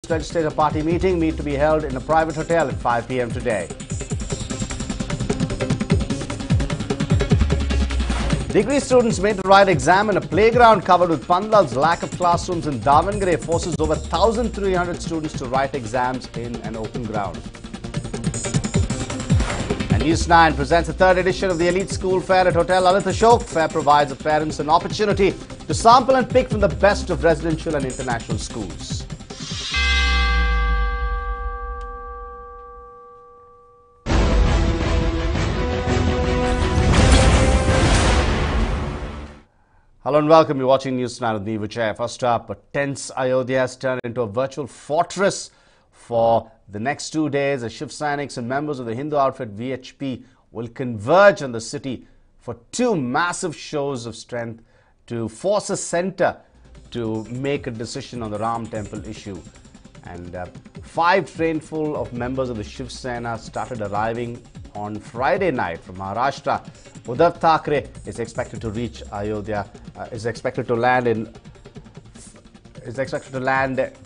Legislative Party meeting to be held in a private hotel at 5 p.m. today. Degree students made to write exam in a playground covered with pandals. Lack of classrooms in Davangere forces over 1,300 students to write exams in an open ground. And NEWS9 presents the third edition of the Elite School Fair at Hotel Lalit Ashok. Fair provides the parents an opportunity to sample and pick from the best of residential and international schools. Hello and welcome. You're watching NEWS9 with me, Vijay. First up, a tense Ayodhya has turned into a virtual fortress for the next 2 days. The Shiv Sainiks and members of the Hindu outfit VHP will converge on the city for two massive shows of strength to force a center to make a decision on the Ram temple issue. And 5 trainful of members of the Shiv Sena started arriving on Friday night from Maharashtra. Uddhav Thackeray is expected to reach Ayodhya, is expected to land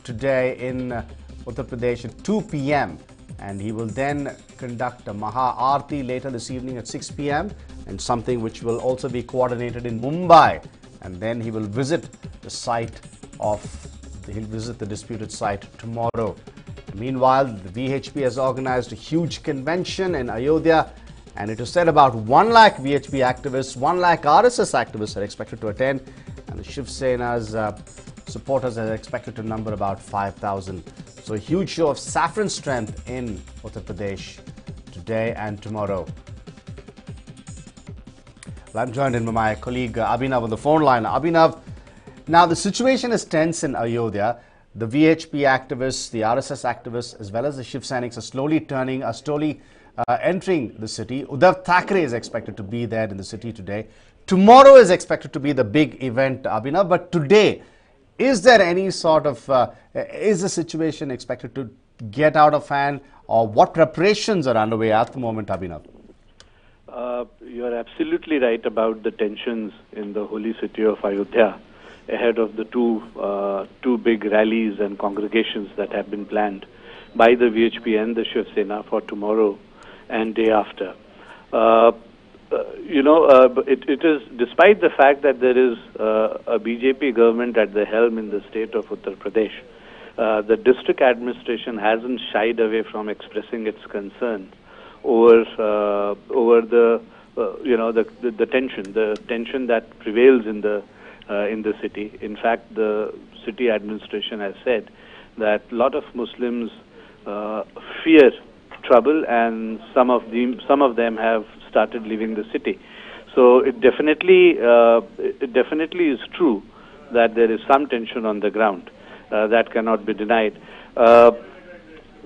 today in Uttar Pradesh at 2 p.m. and he will then conduct a Maha Aarti later this evening at 6 p.m. and something which will also be coordinated in Mumbai, and then he will visit the disputed site tomorrow. Meanwhile, the VHP has organized a huge convention in Ayodhya, and it is said about 1 lakh VHP activists, 1 lakh RSS activists are expected to attend, and the Shiv Sena's supporters are expected to number about 5,000. So a huge show of saffron strength in Uttar Pradesh today and tomorrow. Well, I'm joined in by my colleague Abhinav on the phone line. Abhinav, now the situation is tense in Ayodhya. The VHP activists, the RSS activists, as well as the Shiv Sainiks are slowly entering the city. Uddhav Thackeray is expected to be there in the city today. Tomorrow is expected to be the big event, Abhinav. But today, is there any sort of, is the situation expected to get out of hand, or what preparations are underway at the moment, Abhinav? You're absolutely right about the tensions in the holy city of Ayodhya ahead of the two big rallies and congregations that have been planned by the VHP and the Shiv Sena for tomorrow and day after. It is, despite the fact that there is a BJP government at the helm in the state of Uttar Pradesh, the district administration hasn't shied away from expressing its concern over the tension that prevails in the city. In fact, the city administration has said that a lot of Muslims fear trouble, and some of them have started leaving the city. So it definitely is true that there is some tension on the ground that cannot be denied.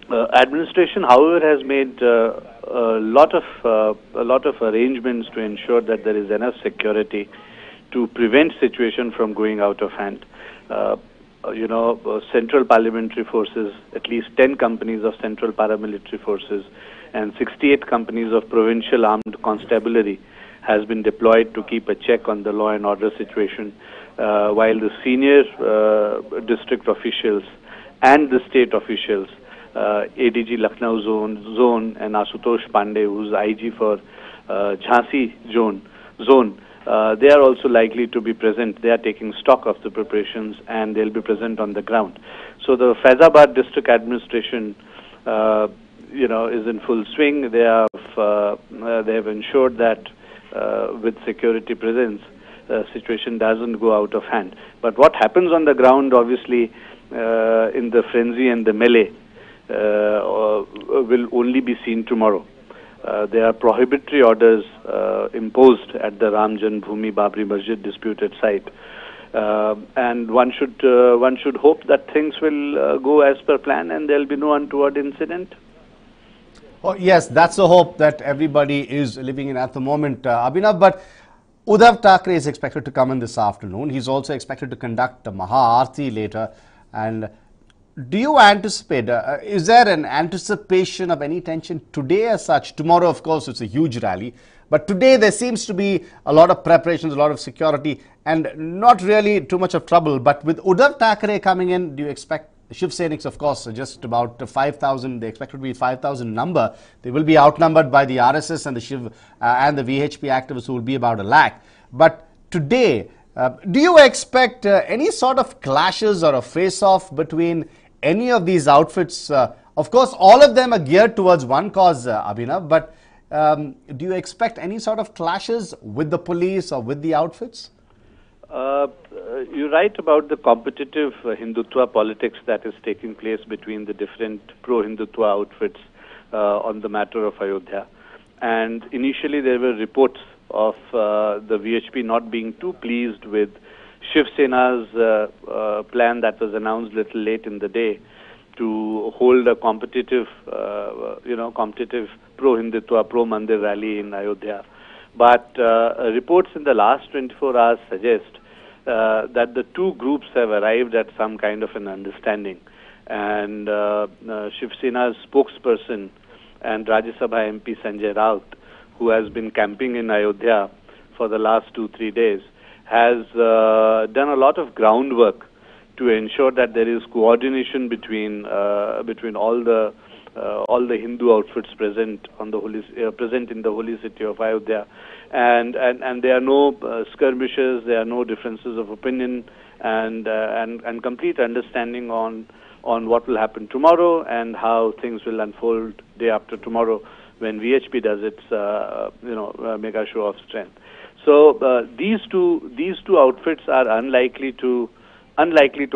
Administration, however, has made a lot of arrangements to ensure that there is enough security to prevent situation from going out of hand. Central parliamentary forces, at least 10 companies of central paramilitary forces and 68 companies of provincial armed constabulary has been deployed to keep a check on the law and order situation, while the senior district officials and the state officials, ADG Lucknow zone and Asutosh Pandey, who's IG for Jhansi zone, they are also likely to be present. They are taking stock of the preparations and they'll be present on the ground. So the Faizabad district administration, is in full swing. They have ensured that with security presence, the situation doesn't go out of hand. But what happens on the ground, obviously, in the frenzy and the melee, will only be seen tomorrow. There are prohibitory orders imposed at the Ram Janmabhoomi Babri Masjid disputed site, and one should hope that things will go as per plan and there will be no untoward incident. Oh, yes, that's the hope that everybody is living in at the moment, Abhinav. But Uddhav Thackeray is expected to come in this afternoon. He's also expected to conduct a Maha Aarti later. And do you anticipate, is there an anticipation of any tension today as such? Tomorrow, of course, it's a huge rally. But today there seems to be a lot of preparations, a lot of security, and not really too much of trouble. But with Uddhav Thackeray coming in, do you expect Shiv Sainiks, of course, are just about 5,000. They expect it to be 5,000 number. They will be outnumbered by the RSS and the Shiv and the VHP activists, who will be about 1 lakh. But today, do you expect any sort of clashes or a face-off between any of these outfits? Of course, all of them are geared towards one cause, Abhinav, but do you expect any sort of clashes with the police or with the outfits? You're right about the competitive Hindutva politics that is taking place between the different pro-Hindutva outfits on the matter of Ayodhya. And initially there were reports of the VHP not being too pleased with Shiv Sena's plan that was announced a little late in the day to hold a competitive, competitive pro-Hindutva, pro-Mandir rally in Ayodhya. But reports in the last 24 hours suggest that the two groups have arrived at some kind of an understanding. And Shiv Sena's spokesperson and Rajya Sabha MP Sanjay Raut, who has been camping in Ayodhya for the last 2-3 days, has done a lot of groundwork to ensure that there is coordination between all the Hindu outfits present on the present in the holy city of Ayodhya, and there are no skirmishes, there are no differences of opinion, and complete understanding on what will happen tomorrow and how things will unfold day after tomorrow when VHP does its mega show of strength. So these two outfits are unlikely to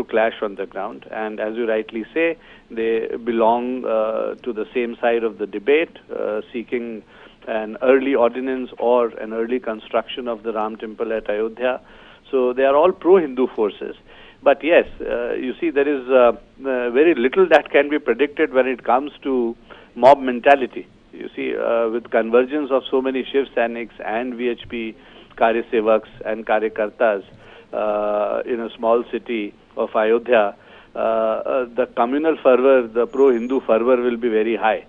clash on the ground, and as you rightly say, they belong to the same side of the debate, seeking an early ordinance or an early construction of the Ram temple at Ayodhya. So they are all pro-Hindu forces. But yes, you see, there is very little that can be predicted when it comes to mob mentality. You see, with convergence of so many Shiv Sainiks and VHP Karyasevaks and Karyakartas in a small city of Ayodhya, the communal fervor, the pro-Hindu fervor will be very high.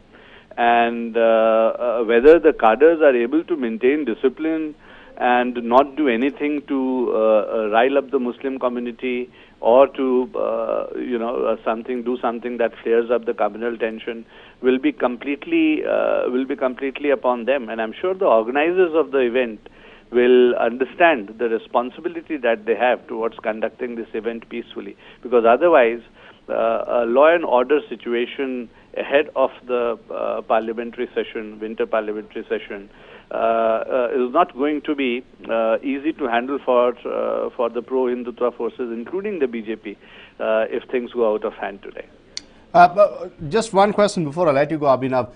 And whether the cadres are able to maintain discipline and not do anything to rile up the Muslim community or to do something that flares up the communal tension will be completely upon them. And I'm sure the organizers of the event will understand the responsibility that they have towards conducting this event peacefully, because otherwise a law and order situation ahead of the parliamentary session, winter parliamentary session, is not going to be easy to handle for the pro-Hindutva forces, including the BJP, if things go out of hand today. Just one question before I let you go, Abhinav.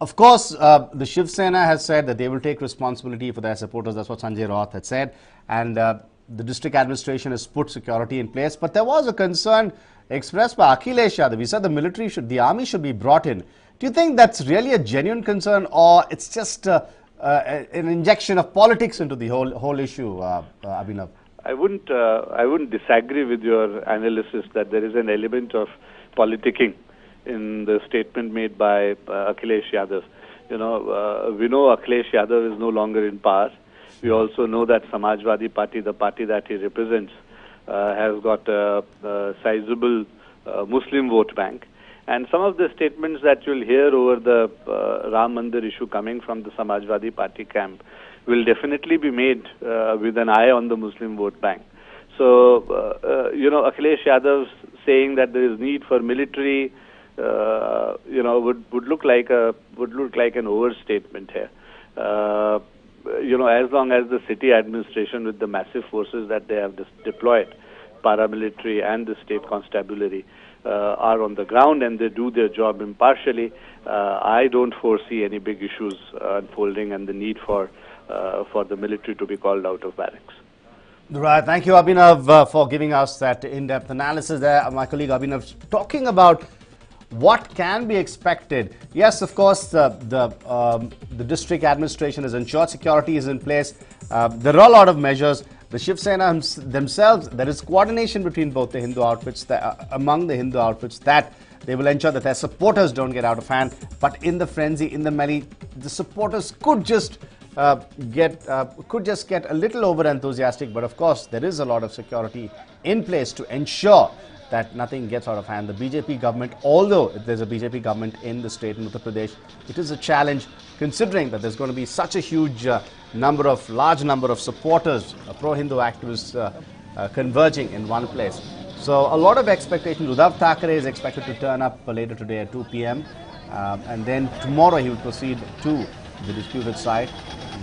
Of course, the Shiv Sena has said that they will take responsibility for their supporters. That's what Sanjay Raut had said. And the district administration has put security in place. But there was a concern expressed by Akhilesh Yadav. He said the army should be brought in. Do you think that's really a genuine concern, or it's just an injection of politics into the whole issue, Abhinav? I wouldn't disagree with your analysis that there is an element of politicking in the statement made by Akhilesh Yadav. We know Akhilesh Yadav is no longer in power. We also know that Samajwadi Party, the party that he represents, has got a sizable Muslim vote bank. And some of the statements that you'll hear over the Ram Mandir issue coming from the Samajwadi Party camp will definitely be made with an eye on the Muslim vote bank. So, Akhilesh Yadav saying that there is need for military would look like an overstatement here. As long as the city administration, with the massive forces that they have deployed, paramilitary and the state constabulary, are on the ground and they do their job impartially, I don't foresee any big issues unfolding and the need for the military to be called out of barracks. Right. Thank you, Abhinav, for giving us that in-depth analysis there. My colleague Abhinav talking about what can be expected. Yes, of course, the district administration has ensured security is in place. There are a lot of measures. The Shiv Sena themselves, there is coordination between both the Hindu outfits, among the Hindu outfits, that they will ensure that their supporters don't get out of hand. But in the frenzy, in the melee, the supporters could just get a little over enthusiastic. But of course, there is a lot of security in place to ensure that nothing gets out of hand. The BJP government, although there's a BJP government in the state in Uttar Pradesh, it is a challenge considering that there's going to be such a huge large number of supporters, pro-Hindu activists converging in one place. So a lot of expectation. Uddhav Thackeray is expected to turn up later today at 2 p.m. And then tomorrow he will proceed to the disputed site,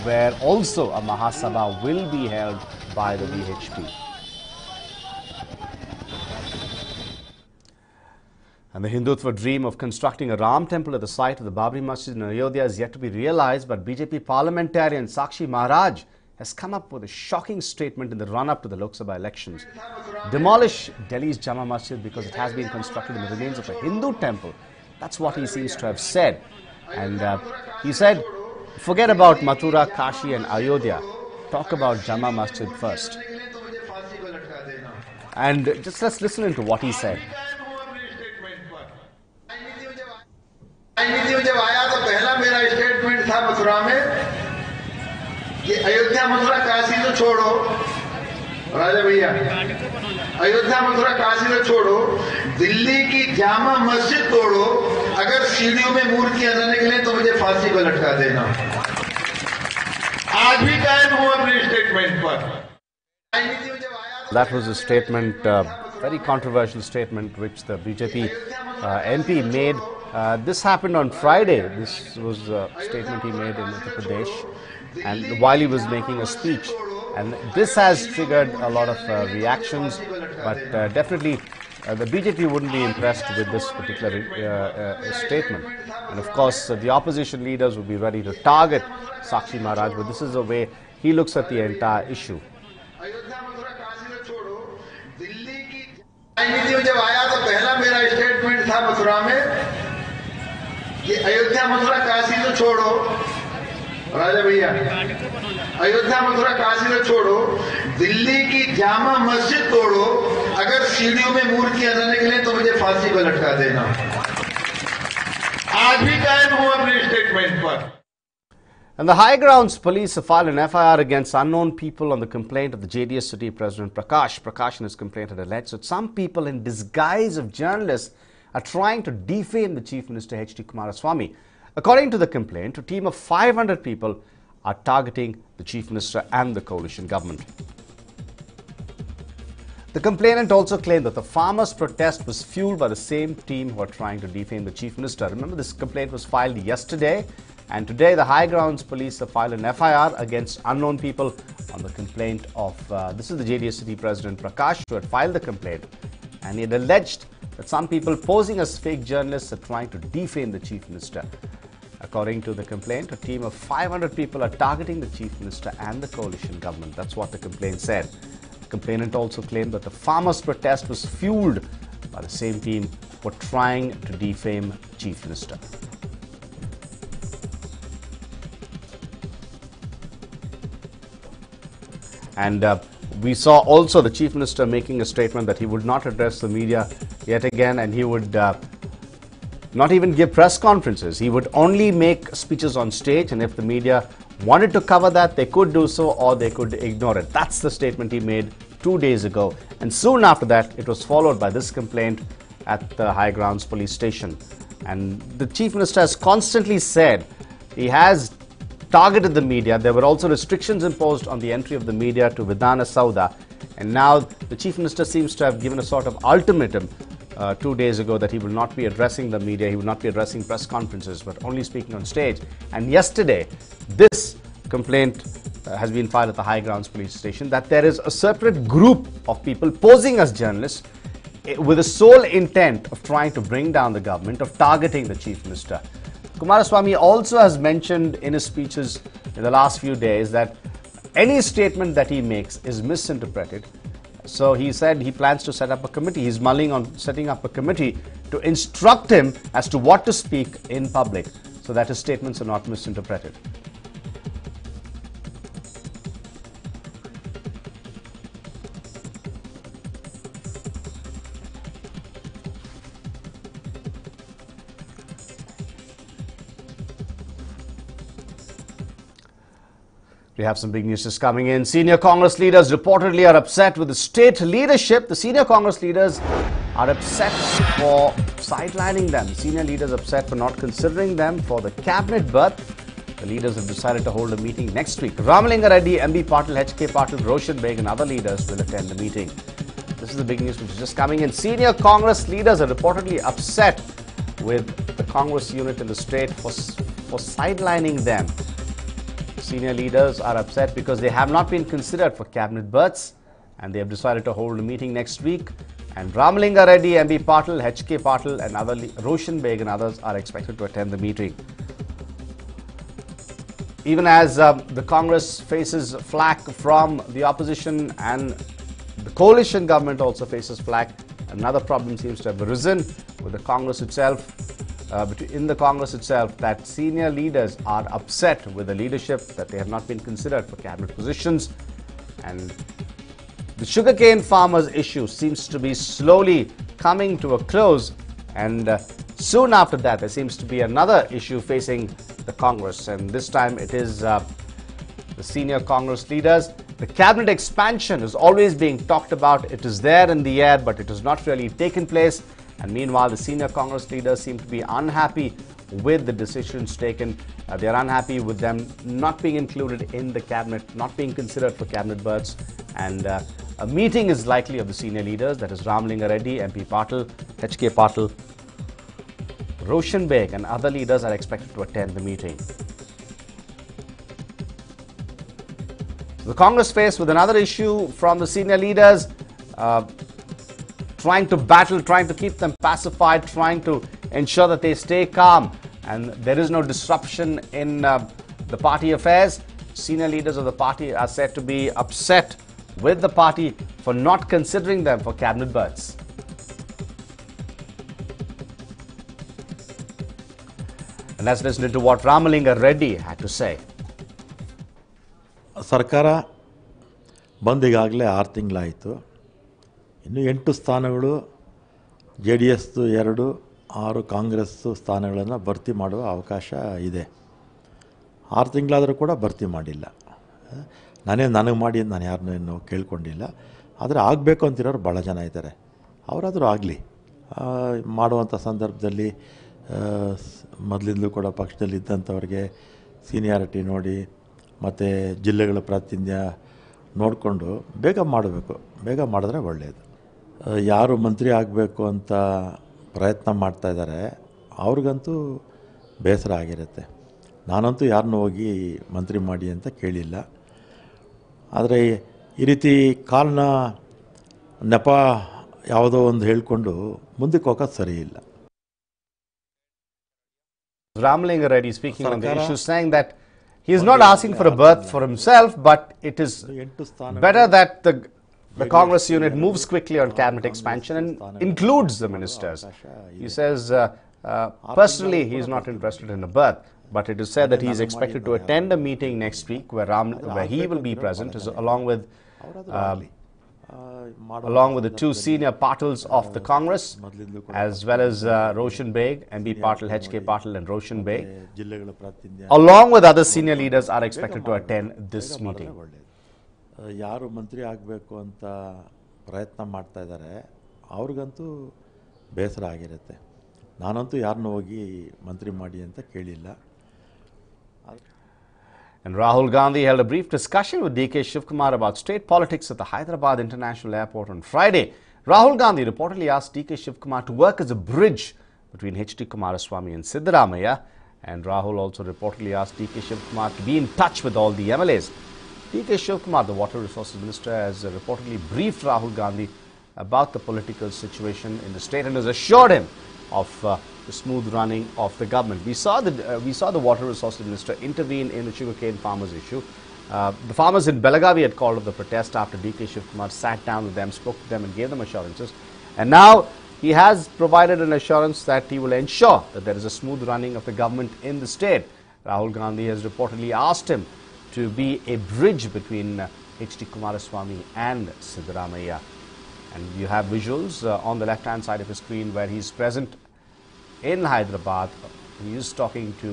where also a Mahasabha will be held by the VHP. And the Hindutva dream of constructing a Ram temple at the site of the Babri Masjid in Ayodhya is yet to be realized, but BJP parliamentarian Sakshi Maharaj has come up with a shocking statement in the run-up to the Lok Sabha elections. Demolish Delhi's Jama Masjid because it has been constructed in the remains of a Hindu temple. That's what he seems to have said. And he said, forget about Mathura, Kashi and Ayodhya. Talk about Jama Masjid first. And just let's listen into what he said. राजनीति में जब आया तो पहला मेरा statement था मथुरा में कि अयोध्या मथुरा काशी तो छोड़ो राजा भैया, अयोध्या मथुरा काशी तो छोड़ो, दिल्ली की जामा मस्जिद तोड़ो, अगर सीढ़ियों में मूर्तियां न निकले तो मुझे फांसी पर लटका देना। आज भी कायम हूं अपने स्टेटमेंट पर। That was a statement, very controversial statement, which the BJP MP made. This happened on Friday. This was a statement he made in Uttar Pradesh, and while he was making a speech. And this has triggered a lot of reactions, but definitely the BJP wouldn't be impressed with this particular statement. And of course, the opposition leaders would be ready to target Sakshi Maharaj, but this is the way he looks at the entire issue. राजनीति में जब आया तो पहला मेरा statement था मथुरा में कि अयोध्या मथुरा काशी तो छोड़ो राजा भैया, अयोध्या मथुरा काशी तो छोड़ो, दिल्ली की जामा मस्जिद तोड़ो, अगर सीढ़ियों में मूर्तियां न निकले तो मुझे फांसी पर लटका देना। आज भी कायम हूं अपने स्टेटमेंट पर। And the High Grounds police have filed an FIR against unknown people on the complaint of the JDS city president Prakash. Prakash in his complaint had alleged that some people in disguise of journalists are trying to defame the Chief Minister H.D. Kumaraswamy. According to the complaint, a team of 500 people are targeting the Chief Minister and the coalition government. The complainant also claimed that the farmers' protest was fueled by the same team who are trying to defame the Chief Minister. Remember, this complaint was filed yesterday. And today, the High Grounds police have filed an FIR against unknown people on the complaint of, this is the JDS city president Prakash, who had filed the complaint. And he had alleged that some people posing as fake journalists are trying to defame the Chief Minister. According to the complaint, a team of 500 people are targeting the Chief Minister and the coalition government. That's what the complaint said. The complainant also claimed that the farmers' protest was fueled by the same team who were trying to defame the Chief Minister. And we saw also the Chief Minister making a statement that he would not address the media yet again, and he would not even give press conferences. He would only make speeches on stage, and if the media wanted to cover that, they could do so or they could ignore it. That's the statement he made 2 days ago. And soon after that, it was followed by this complaint at the High Grounds police station. And the Chief Minister has constantly said he has targeted the media. There were also restrictions imposed on the entry of the media to Vidhana Sauda. And now the Chief Minister seems to have given a sort of ultimatum 2 days ago that he will not be addressing the media, he will not be addressing press conferences, but only speaking on stage. And yesterday, this complaint has been filed at the High Grounds police station that there is a separate group of people posing as journalists with the sole intent of trying to bring down the government, of targeting the Chief Minister. Kumaraswamy also has mentioned in his speeches in the last few days that any statement that he makes is misinterpreted. So he said he plans to set up a committee. He's mulling on setting up a committee to instruct him as to what to speak in public so that his statements are not misinterpreted. We have some big news just coming in. Senior Congress leaders reportedly are upset with the state leadership. The senior Congress leaders are upset for sidelining them. Senior leaders upset for not considering them for the cabinet berth. The leaders have decided to hold a meeting next week. Ramalinga Reddy, MB Patil, HK Patil, Roshan Beg and other leaders will attend the meeting. This is the big news which is just coming in. Senior Congress leaders are reportedly upset with the Congress unit in the state for sidelining them. Senior leaders are upset because they have not been considered for cabinet berths and they have decided to hold a meeting next week. And Ramalinga Reddy, MB Patil, HK Patil and other Roshan Beg and others are expected to attend the meeting. Even as the Congress faces flack from the opposition and the coalition government also faces flack, another problem seems to have arisen with the Congress itself. In the Congress itself, that senior leaders are upset with the leadership that they have not been considered for cabinet positions, and the sugarcane farmers issue seems to be slowly coming to a close, and soon after that there seems to be another issue facing the Congress, and this time it is the senior Congress leaders. The cabinet expansion is always being talked about. It is there in the air, but it has not really taken place. And meanwhile, the senior Congress leaders seem to be unhappy with the decisions taken. They are unhappy with them not being included in the cabinet, not being considered for cabinet berths. And a meeting is likely of the senior leaders, that is Ramalinga Reddy, MP Patil, HK Patil, Roshan Beg and other leaders are expected to attend the meeting. The Congress faced with another issue from the senior leaders, trying to battle, trying to keep them pacified, trying to ensure that they stay calm and there is no disruption in the party affairs. Senior leaders of the party are said to be upset with the party for not considering them for cabinet berths. And let's listen to what Ramalinga Reddy had to say. ಸರ್ಕಾರ ಬಂದು ಈಗಾಗಲೇ 6 ತಿಂಗಳಾಯಿತು. ಇನ್ನು 8 ಸ್ಥಾನಗಳು JDSದು 2, 6 ಕಾಂಗ್ರೆಸ್ಸು ಸ್ಥಾನಗಳನ್ನು ಭರ್ತಿ ಮಾಡುವ ಅವಕಾಶ ಇದೆ. 6 ತಿಂಗಳಾದರೂ ಕೂಡ ಭರ್ತಿ ಮಾಡಿಲ್ಲ. ನನಗೆ ಮಾಡಿ ನಾನು ಯಾರನ್ನೂ ಕೇಳ್ಕೊಂಡಿಲ್ಲ. ಆದರೆ ಆಗಬೇಕು ಅಂತಿರೋರು ಭಾಳ ಜನ ಇದ್ದಾರೆ. ಅವರಾದರೂ ಆಗಲಿ. ಮಾಡುವಂಥ ಸಂದರ್ಭದಲ್ಲಿ ಮೊದಲಿಂದಲೂ ಕೂಡ ಪಕ್ಷದಲ್ಲಿ ಇದ್ದಂಥವ್ರಿಗೆ ಸೀನಿಯಾರಿಟಿ ನೋಡಿ ಮತ್ತು ಜಿಲ್ಲೆಗಳ ಪ್ರಾತಿನಿಧ್ಯ ನೋಡಿಕೊಂಡು ಬೇಗ ಮಾಡಬೇಕು. ಬೇಗ ಮಾಡಿದ್ರೆ ಒಳ್ಳೆಯದು. ಯಾರು ಮಂತ್ರಿ ಆಗಬೇಕು ಅಂತ ಪ್ರಯತ್ನ ಮಾಡ್ತಾಯಿದ್ದಾರೆ ಅವ್ರಿಗಂತೂ ಬೇಸರ ಆಗಿರುತ್ತೆ. ನಾನಂತೂ ಯಾರನ್ನೂ ಹೋಗಿ ಮಂತ್ರಿ ಮಾಡಿ ಅಂತ ಕೇಳಿಲ್ಲ. ಆದರೆ ಈ ರೀತಿ ಕಾಲನ ನೆಪ ಯಾವುದೋ ಒಂದು ಹೇಳಿಕೊಂಡು ಮುಂದಕ್ಕೆ ಹೋಗೋದು ಸರಿ ಇಲ್ಲ. Ramalinga Reddy speaking on the issue, saying that he is not asking for a berth for himself, but it is better that the Congress unit moves quickly on cabinet expansion and includes the ministers. He says personally he is not interested in a berth, but it is said that he is expected to attend a meeting next week where he will be present along with the 2 senior Patils of the Congress, as well as Roshan Beg, MB Patil, HK Patil and Roshan Beg, along with other senior leaders are expected to attend this meeting. ಯಾರು ಮಂತ್ರಿ ಆಗಬೇಕು ಅಂತ ಪ್ರಯತ್ನ ಮಾಡ್ತಾಯಿದ್ದಾರೆ ಅವ್ರಿಗಂತೂ ಬೇಸರ ಆಗಿರುತ್ತೆ. ನಾನಂತೂ ಯಾರನ್ನೂ ಹೋಗಿ ಮಂತ್ರಿ ಮಾಡಿ ಅಂತ ಕೇಳಿಲ್ಲ. And Rahul Gandhi held a brief discussion with DK Shivkumar about state politics at the Hyderabad International Airport on Friday. Rahul Gandhi reportedly asked DK Shivkumar to work as a bridge between H.D. Kumaraswamy and Siddaramaiah. And Rahul also reportedly asked DK Shivkumar to be in touch with all the MLAs. DK Shivkumar, the Water Resources Minister, has reportedly briefed Rahul Gandhi about the political situation in the state and has assured him of the smooth running of the government. We saw the Water Resources Minister intervene in the sugarcane farmers issue. The farmers in Belagavi had called off the protest after DK Shivkumar sat down with them, spoke to them and gave them assurances. And now he has provided an assurance that he will ensure that there is a smooth running of the government in the state. Rahul Gandhi has reportedly asked him to be a bridge between H.D. Kumaraswamy and Siddaramaiah. And you have visuals on the left-hand side of the screen where he is present in Hyderabad. He is talking to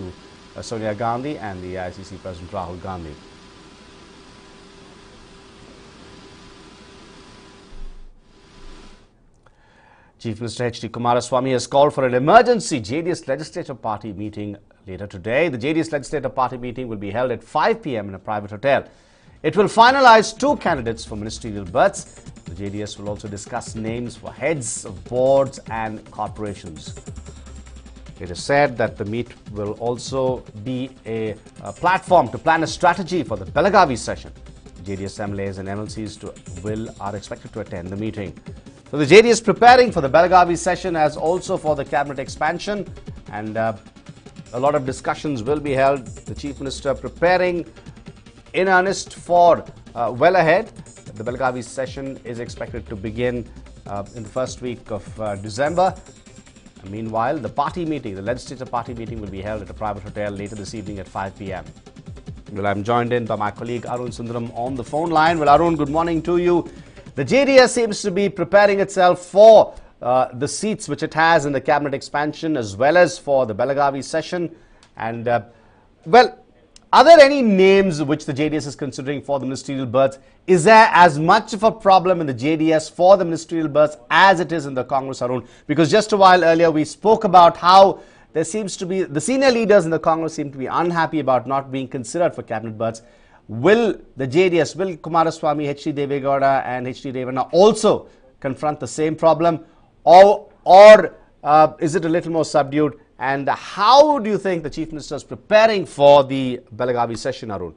Sonia Gandhi and the ICC President Rahul Gandhi. Chief Minister H.D. Kumaraswamy has called for an emergency JDS Legislative Party meeting later today. The JDS Legislative Party meeting will be held at 5 p.m. in a private hotel. It will finalize 2 candidates for ministerial berths. The JDS will also discuss names for heads of boards and corporations. It is said that the meet will also be a platform to plan a strategy for the Belagavi session. JDS MLAs and MLCs are expected to attend the meeting. So the JDS preparing for the Belagavi session as also for the cabinet expansion, and a lot of discussions will be held. The Chief Minister preparing in earnest for well ahead. The Belagavi session is expected to begin in the first week of December. Meanwhile, the party meeting, the legislative party meeting, will be held at a private hotel later this evening at 5 p.m. Well, I'm joined in by my colleague Arun Sundaram on the phone line. Well, Arun, good morning to you. The JDS seems to be preparing itself for the seats which it has in the cabinet expansion as well as for the Belagavi session. And, well, are there any names which the JDS is considering for the ministerial berths? Is there as much of a problem in the JDS for the ministerial berths as it is in the Congress, Arun? Because just a while earlier we spoke about how there seems to be, the senior leaders in the Congress seem to be unhappy about not being considered for cabinet berths. Will the JDS, will Kumaraswamy, H.D. Devegowda and H.D. Devana also confront the same problem, or is it a little more subdued? And how do you think the Chief Minister is preparing for the Belagavi session, Arun?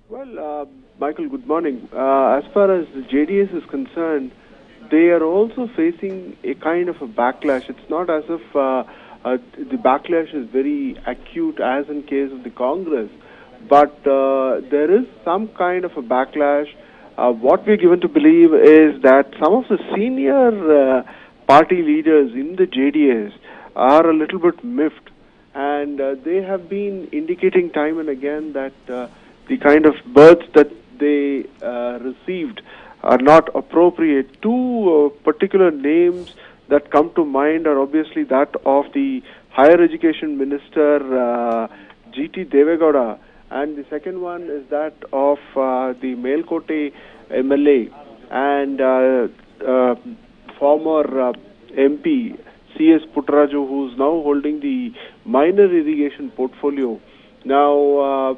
Well, Michael, good morning. As far as the JDS is concerned, they are also facing a kind of a backlash. It's not as if the backlash is very acute as in case of the Congress, but there is some kind of a backlash. What we're given to believe is that some of the senior party leaders in the JDS are a little bit miffed, and they have been indicating time and again that the kind of berths that they received are not appropriate. Two particular names that come to mind are obviously that of the Higher Education Minister G.T. Devegowda, and the second one is that of the Melkote MLA and former MP C.S. Puttaraju, who is now holding the minor irrigation portfolio. Now,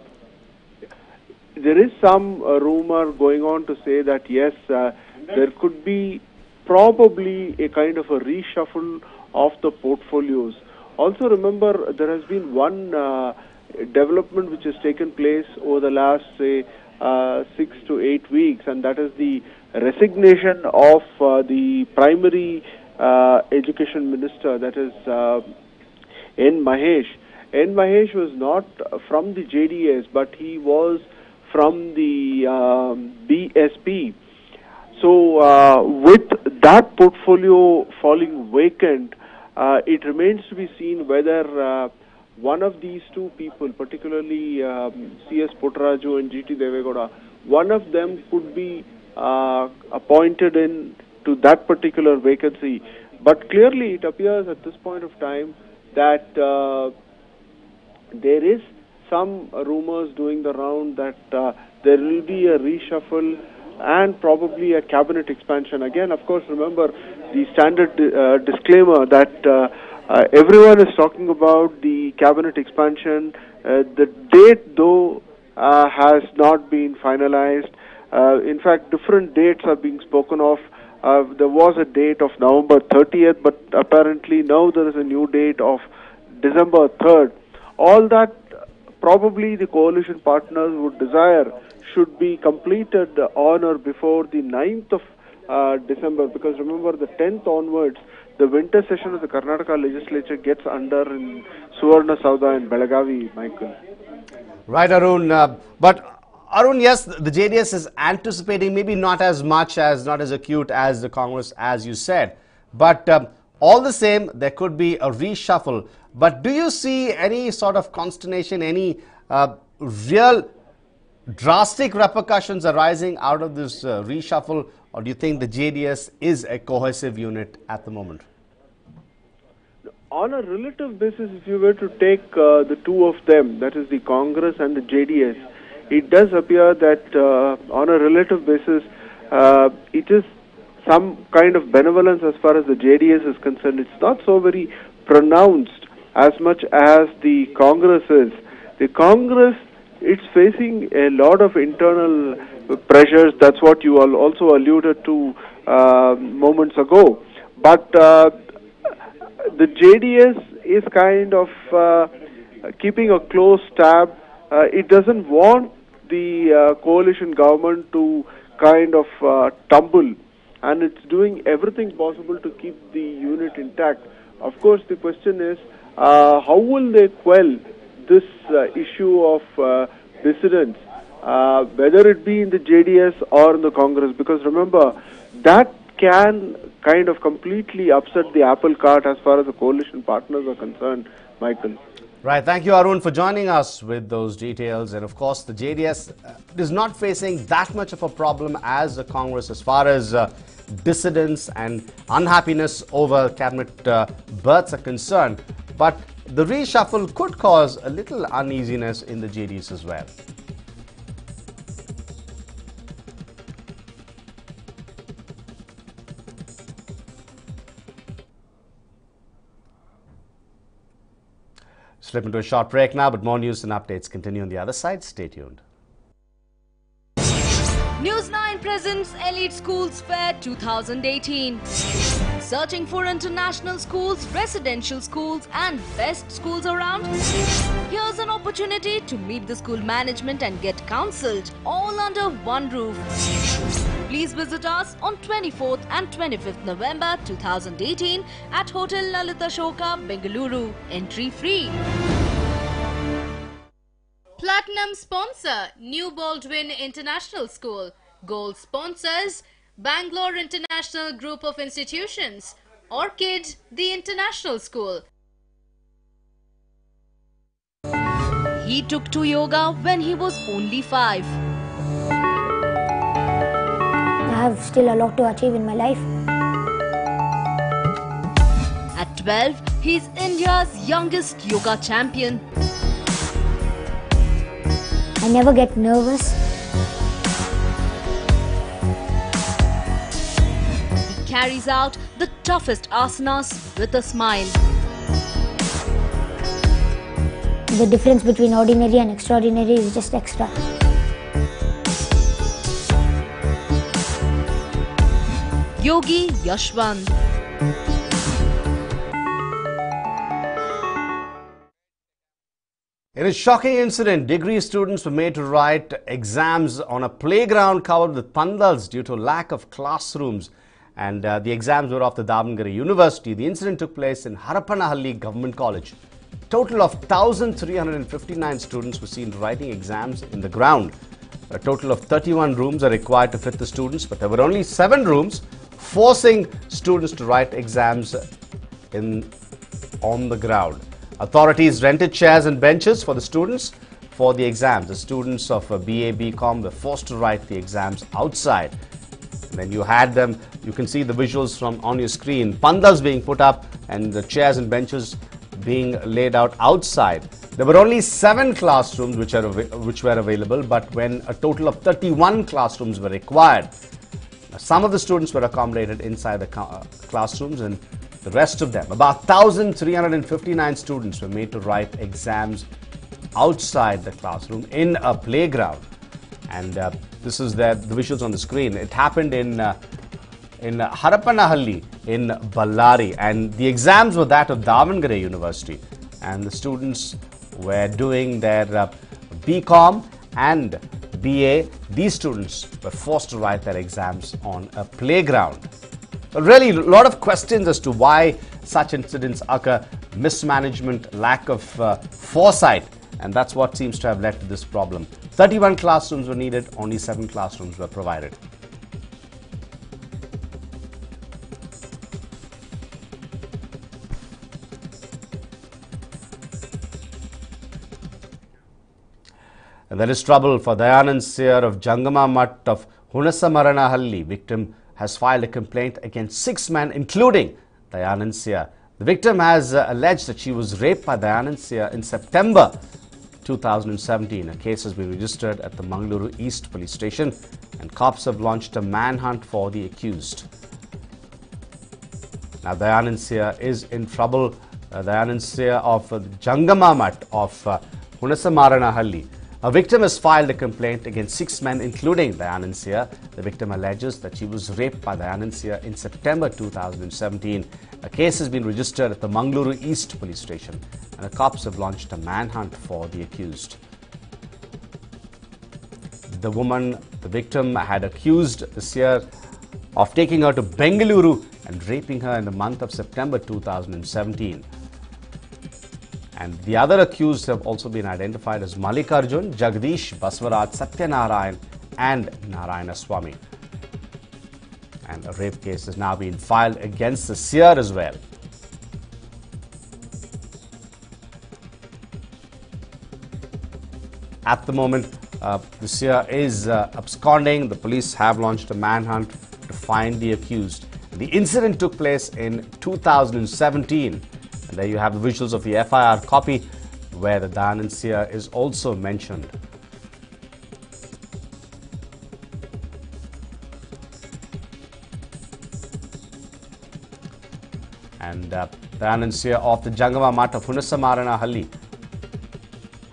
there is some rumor going on to say that yes, there could be probably a kind of a reshuffle of the portfolios. Also remember, there has been one development which has taken place over the last, say, 6 to 8 weeks, and that is the resignation of the primary education minister, that is N. Mahesh. N. Mahesh was not from the JDS, but he was from the BSP. So with that portfolio falling vacant, it remains to be seen whether one of these two people, particularly C.S. Puttaraju and G.T. Devegowda, one of them could be appointed in to that particular vacancy. But clearly it appears at this point of time that there is some rumors doing the round that there will be a reshuffle and probably a cabinet expansion. Again, of course, remember the standard disclaimer that everyone is talking about the cabinet expansion. The date, though, has not been finalized. In fact, different dates are being spoken of. There was a date of November 30th, but apparently now there is a new date of December 3rd. All that probably the coalition partners would desire should be completed on or before the 9th of December, because remember, the 10th onwards, the winter session of the Karnataka legislature gets under in Suvarna Sauda and Belagavi, Michael. Right, Arun. But Arun, yes, the JDS is anticipating maybe not as much as, not as acute as the Congress, as you said. But all the same, there could be a reshuffle. But do you see any sort of consternation, any real drastic repercussions arising out of this reshuffle? Or do you think the JDS is a cohesive unit at the moment? On a relative basis, if you were to take the two of them, that is the Congress and the JDS, it does appear that on a relative basis, it is some kind of benevolence as far as the JDS is concerned. It's not so very pronounced as much as the Congress is. The Congress, it's facing a lot of internal pressures. That's what you all also alluded to moments ago. But the JDS is kind of keeping a close tab. It doesn't want the coalition government to kind of tumble, and it's doing everything possible to keep the unit intact. Of course, the question is, how will they quell this issue of dissidents, whether it be in the JDS or in the Congress? Because remember, that can kind of completely upset the apple cart as far as the coalition partners are concerned, Michael. Right. Thank you, Arun, for joining us with those details. And of course, the JDS is not facing that much of a problem as the Congress as far as dissidents and unhappiness over cabinet berths are concerned. But the reshuffle could cause a little uneasiness in the JDS as well. Slip into a short break now, but more news and updates continue on the other side. Stay tuned. NEWS9 presents Elite Schools Fair 2018. Searching for international schools, residential schools and best schools around? Here's an opportunity to meet the school management and get counselled all under one roof. Please visit us on 24th and 25th November 2018 at Hotel Lalita Shoka, Bengaluru. Entry free. Platinum sponsor, New Baldwin International School. Gold sponsors, Bangalore International Group of Institutions. Orchid, the International School. He took to yoga when he was only 5. I have still a lot to achieve in my life. At 12, he's India's youngest yoga champion. I never get nervous. He carries out the toughest asanas with a smile. The difference between ordinary and extraordinary is just extra. Yogi Yashwant. In a shocking incident, degree students were made to write exams on a playground covered with pandals due to lack of classrooms. And the exams were of the Davangere University. The incident took place in Harapanahalli Government College. Total of 1,359 students were seen writing exams in the ground. A total of 31 rooms are required to fit the students, but there were only 7 rooms, forcing students to write exams on the ground. Authorities rented chairs and benches for the students for the exams. The students of BA, BCom were forced to write the exams outside. When you had them, you can see the visuals from on your screen. Pandals being put up and the chairs and benches being laid out outside. There were only 7 classrooms which were available, but when a total of 31 classrooms were required, some of the students were accommodated inside the classrooms, and the rest of them, about 1,359 students, were made to write exams outside the classroom in a playground. And this is the visuals on the screen. It happened in Harapanahalli in Ballari, and the exams were that of Davangere University, and the students were doing their BCom and BA. These students were forced to write their exams on a playground. Really, a lot of questions as to why such incidents occur. Mismanagement, lack of foresight, and that's what seems to have led to this problem. 31 classrooms were needed, only 7 classrooms were provided. And there is trouble for Dayanand Seer of Jangama Mutt of Hunasamaranahalli. Victim has filed a complaint against 6 men, including Dayanand Seer. The victim has alleged that she was raped by Dayanand Seer in September 2017. A case has been registered at the Mangaluru East Police Station and cops have launched a manhunt for the accused. Now, Dayanand is in trouble. Dayanand of Jangama Math of Hunasamaranahalli. A victim has filed a complaint against 6 men, including Dayanand. The victim alleges that she was raped by Dayanand in September 2017. A case has been registered at the Mangaluru East Police Station and the cops have launched a manhunt for the accused. The victim, had accused Sia of taking her to Bengaluru and raping her in the month of September 2017. And the other accused have also been identified as Mallikarjun, Jagdish, Baswaraj, Satyanarayan and Narayanaswamy. And a rape case has now been filed against the seer as well. At the moment, the seer is absconding. The police have launched a manhunt to find the accused. The incident took place in 2017. And there you have the visuals of the FIR copy where the Dayanand is also mentioned. And Dayanand of the Jangama Math of Hunasamaranahalli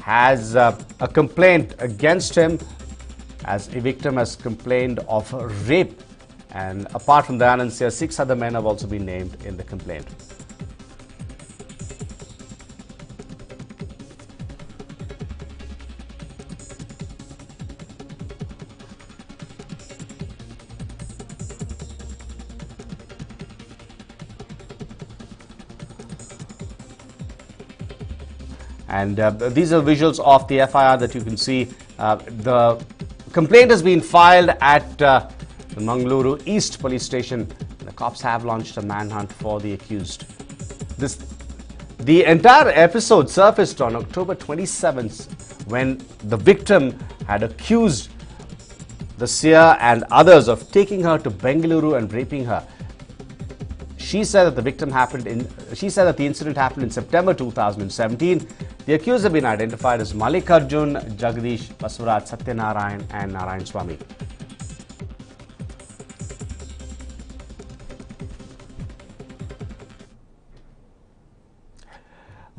has a complaint against him as a victim has complained of rape. And apart from Dayanand, 6 other men have also been named in the complaint. And these are visuals of the FIR that you can see. The complaint has been filed at the Mangaluru East Police Station. The cops have launched a manhunt for the accused. The entire episode surfaced on October 27th when the victim had accused the seer and others of taking her to Bengaluru and raping her. She said that the incident happened in September 2017. The accused have been identified as Mallikarjun, Jagdish, Baswaraj, Satyanarayan and Narayanaswamy.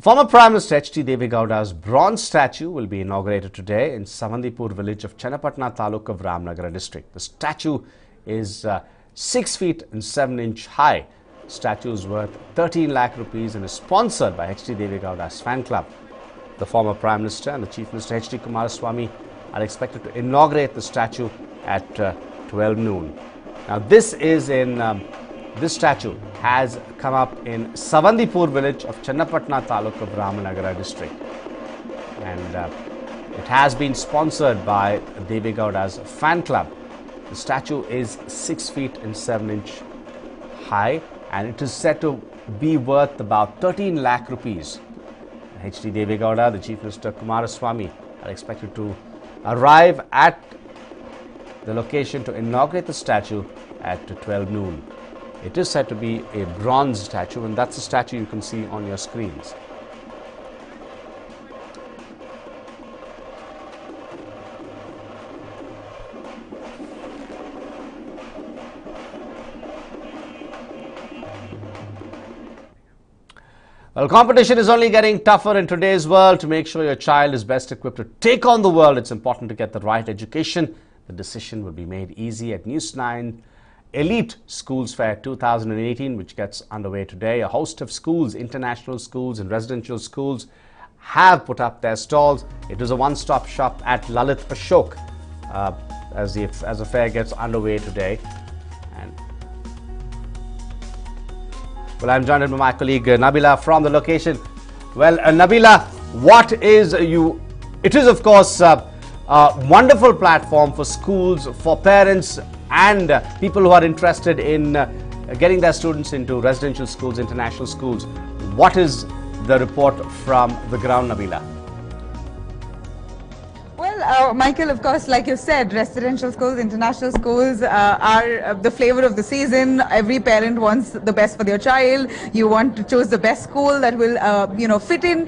Former Prime Minister H.D. Devegowda's bronze statue will be inaugurated today in Savandipur village of Channapatna Taluk of Ramnagara district. The statue is 6 feet and 7 inch high. The statue is worth 13 lakh rupees and is sponsored by H.D. Devegowda's fan club. The former Prime Minister and the Chief Minister H.D. Kumaraswamy are expected to inaugurate the statue at 12 noon. Now this statue has come up in Savandipur village of Channapatna Taluk of Ramnagara district. And it has been sponsored by Devegowda's fan club. The statue is 6 feet and 7 inch high and it is said to be worth about 13 lakh rupees. H.D. Devegowda, the Chief Minister Kumaraswamy are expected to arrive at the location to inaugurate the statue at 12 noon. It is said to be a bronze statue and that's the statue you can see on your screens. Well, competition is only getting tougher in today's world. To make sure your child is best equipped to take on the world, it's important to get the right education. The decision will be made easy at NEWS9 Elite Schools Fair 2018, which gets underway today. A host of schools, international schools and residential schools have put up their stalls. It is a one-stop shop at Lalit Ashok as the fair gets underway today. Well, I'm joined by my colleague Nabila from the location. Well, Nabila, it is of course a wonderful platform for schools, for parents and people who are interested in getting their students into residential schools, international schools. What is the report from the ground, Nabila? Well, Michael, of course, like you said, residential schools, international schools are the flavor of the season. Every parent wants the best for their child. You want to choose the best school that will, fit in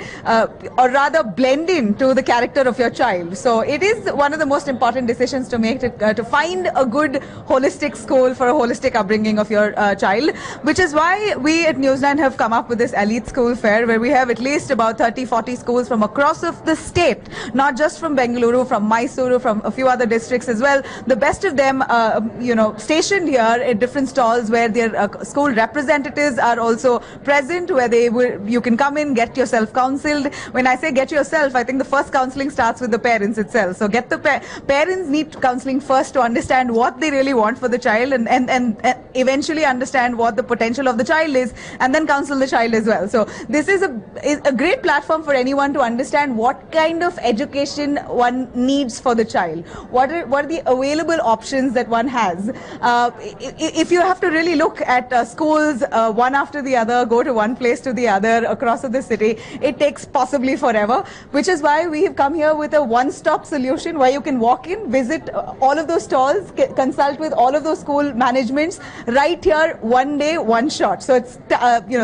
or rather blend in to the character of your child. So it is one of the most important decisions to make to find a good holistic school for a holistic upbringing of your child, which is why we at News9 have come up with this elite school fair where we have at least about 30-40 schools from across of the state, not just from Bengaluru, from Mysuru, from a few other districts as well. The best of them, stationed here at different stalls where their school representatives are also present, where you can come in, get yourself counseled. When I say get yourself, I think the first counseling starts with the parents itself. So get the parents need counseling first to understand what they really want for the child and eventually understand what the potential of the child is, and then counsel the child as well. So this is a great platform for anyone to understand what kind of education one needs for the child. What are the available options that one has? If you have to really look at schools one after the other, go to one place to the other across the city, it takes possibly forever, which is why we have come here with a one-stop solution where you can walk in, visit all of those stalls, consult with all of those school managements right here, one day, one shot. So it's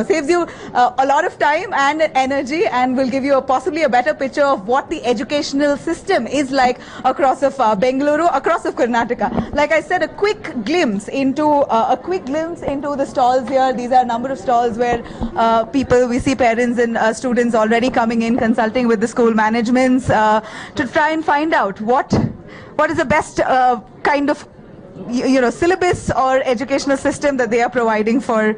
saves you a lot of time and energy, and will give you possibly a better picture of what the educational system is like across of Bengaluru, across of Karnataka. Like I said, a quick glimpse into the stalls here. These are a number of stalls where we see parents and students already coming in, consulting with the school managements to try and find out what is the best kind of syllabus or educational system that they are providing for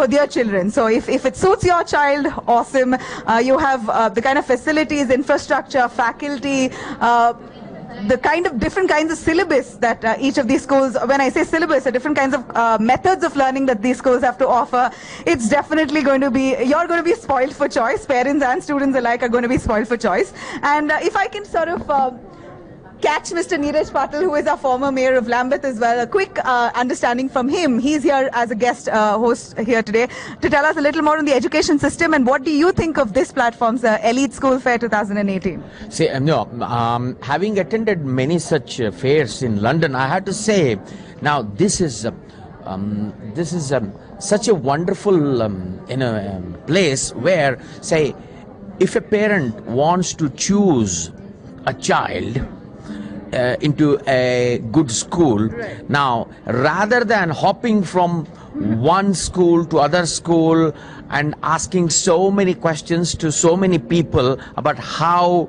their children. So if it suits your child, awesome. You have the kind of facilities, infrastructure, faculty, the kind of different kinds of syllabus that each of these schools, when I say syllabus, the different kinds of methods of learning that these schools have to offer, it's definitely going to be, you're going to be spoiled for choice. Parents and students alike are going to be spoiled for choice. And if I can sort of catch Mr. Neeraj Patil, who is our former mayor of Lambeth as well. A quick understanding from him. He's here as a guest host here today to tell us a little more on the education system, and what do you think of this platform's Elite School Fair 2018? See, having attended many such fairs in London, I had to say, now this is such a wonderful place where, say, if a parent wants to choose a child into a good school. Right. Now, rather than hopping from one school to other school and asking so many questions to so many people about how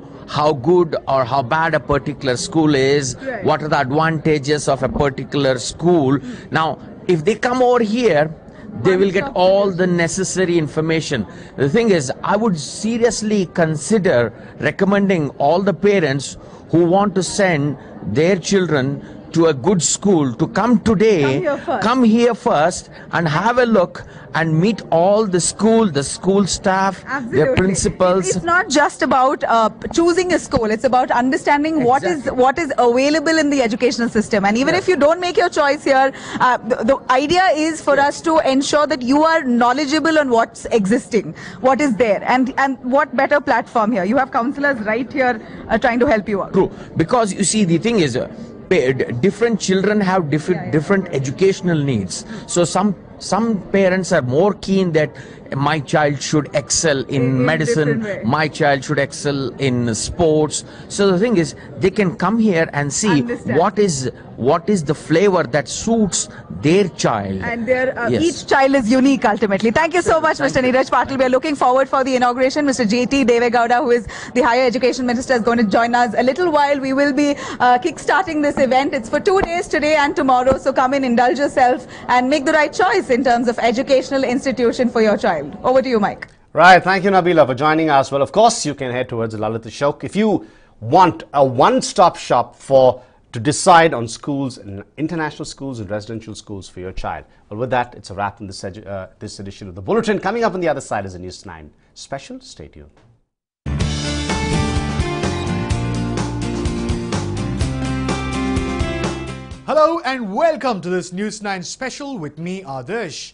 good or how bad a particular school is, right, what are the advantages of a particular school. Now, if they come over here, they will get all the necessary information. The thing is, I would seriously consider recommending all the parents who want to send their children to a good school to come today, come here first and have a look and meet all the school staff, absolutely, their principals. It's not just about choosing a school, it's about understanding exactly what is available in the educational system. And even if you don't make your choice here, the idea is for us to ensure that you are knowledgeable on what's existing, what is there, and what better platform here. You have counselors right here trying to help you out. True, because you see, the thing is, different children have different educational needs. So some parents are more keen that my child should excel in medicine, my child should excel in sports. So the thing is, they can come here and see what is the flavor that suits their child. And each child is unique ultimately. Thank you so much, Mr. Neeraj Patil. We are looking forward for the inauguration. Mr. J.T. Devegowda, who is the Higher Education Minister, is going to join us a little while. We will be kick-starting this event. It's for 2 days, today and tomorrow. So come in, indulge yourself and make the right choice in terms of educational institution for your child. Over to you, Mike. Right. Thank you, Nabila, for joining us. Well, of course, you can head towards Lalit Ashok if you want a one-stop shop to decide on schools, and international schools and residential schools for your child. Well, with that, it's a wrap in this edition of the Bulletin. Coming up on the other side is a News9 special. Stay tuned. Hello and welcome to this News9 special with me, Adarsh.